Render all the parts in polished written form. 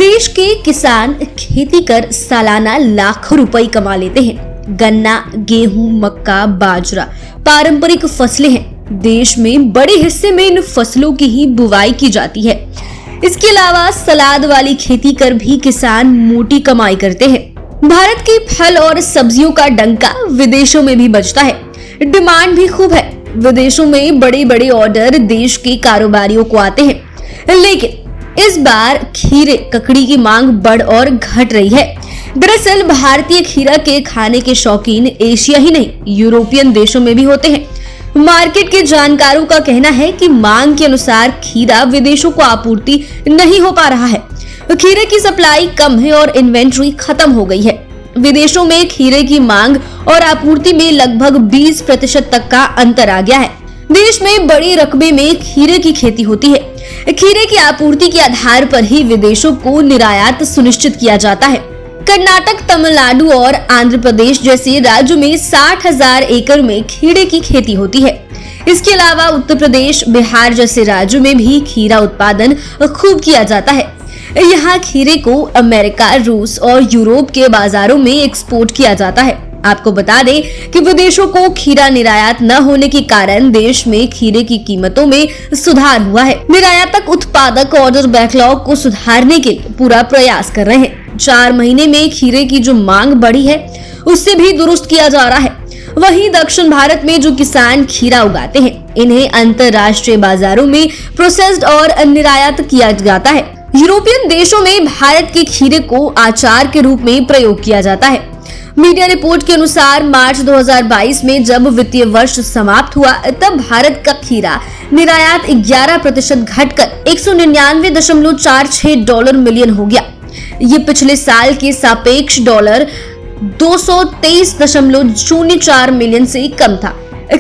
देश के किसान खेती कर सालाना लाखों रुपए कमा लेते हैं। गन्ना, गेहूं, मक्का, बाजरा पारंपरिक फसलें हैं। देश में बड़े हिस्से में इन फसलों की ही बुवाई की जाती है। इसके अलावा सलाद वाली खेती कर भी किसान मोटी कमाई करते हैं। भारत की फल और सब्जियों का डंका विदेशों में भी बजता है। डिमांड भी खूब है। विदेशों में बड़े बड़े ऑर्डर देश के कारोबारियों को आते हैं, लेकिन इस बार खीरे ककड़ी की मांग बढ़ और घट रही है। दरअसल भारतीय खीरा के खाने के शौकीन एशिया ही नहीं, यूरोपियन देशों में भी होते हैं। मार्केट के जानकारों का कहना है कि मांग के अनुसार खीरा विदेशों को आपूर्ति नहीं हो पा रहा है। खीरे की सप्लाई कम है और इन्वेंट्री खत्म हो गई है। विदेशों में खीरे की मांग और आपूर्ति में लगभग 20% तक का अंतर आ गया है। देश में बड़ी रकबे में खीरे की खेती होती है। खीरे की आपूर्ति के आधार पर ही विदेशों को निर्यात सुनिश्चित किया जाता है। कर्नाटक, तमिलनाडु और आंध्र प्रदेश जैसे राज्यों में 60,000 एकड़ में खीरे की खेती होती है। इसके अलावा उत्तर प्रदेश, बिहार जैसे राज्यों में भी खीरा उत्पादन खूब किया जाता है। यहाँ खीरे को अमेरिका, रूस और यूरोप के बाजारों में एक्सपोर्ट किया जाता है। आपको बता दें कि विदेशों को खीरा निर्यात न होने के कारण देश में खीरे की कीमतों में सुधार हुआ है। निर्यातक उत्पादक ऑर्डर बैकलॉग को सुधारने के लिए पूरा प्रयास कर रहे हैं। 4 महीने में खीरे की जो मांग बढ़ी है उससे भी दुरुस्त किया जा रहा है। वहीं दक्षिण भारत में जो किसान खीरा उगाते हैं, इन्हें अंतर्राष्ट्रीय बाजारों में प्रोसेस्ड और निर्यात किया जाता है। यूरोपियन देशों में भारत के खीरे को अचार के रूप में प्रयोग किया जाता है। मीडिया रिपोर्ट के अनुसार मार्च 2022 में जब वित्तीय वर्ष समाप्त हुआ, तब भारत का खीरा निर्यात 11% घटकर $199.46 मिलियन हो गया। ये पिछले साल के सापेक्ष $223.04 मिलियन से कम था।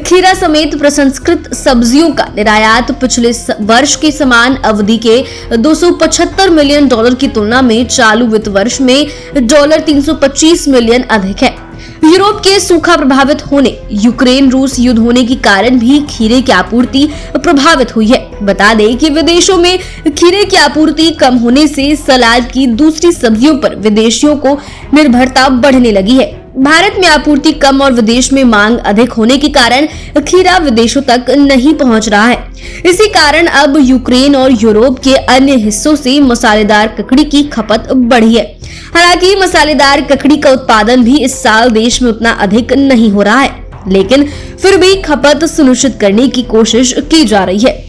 खीरा समेत प्रसंस्कृत सब्जियों का निर्यात पिछले वर्ष की समान अवधि के $275 मिलियन की तुलना में चालू वित्त वर्ष में $325 मिलियन अधिक है। यूरोप के सूखा प्रभावित होने, यूक्रेन रूस युद्ध होने के कारण भी खीरे की आपूर्ति प्रभावित हुई है। बता दें कि विदेशों में खीरे की आपूर्ति कम होने से सलाद की दूसरी सब्जियों पर विदेशियों को निर्भरता बढ़ने लगी है। भारत में आपूर्ति कम और विदेश में मांग अधिक होने के कारण खीरा विदेशों तक नहीं पहुंच रहा है। इसी कारण अब यूक्रेन और यूरोप के अन्य हिस्सों से मसालेदार ककड़ी की खपत बढ़ी है। हालांकि मसालेदार ककड़ी का उत्पादन भी इस साल देश में उतना अधिक नहीं हो रहा है, लेकिन फिर भी खपत सुनिश्चित करने की कोशिश की जा रही है।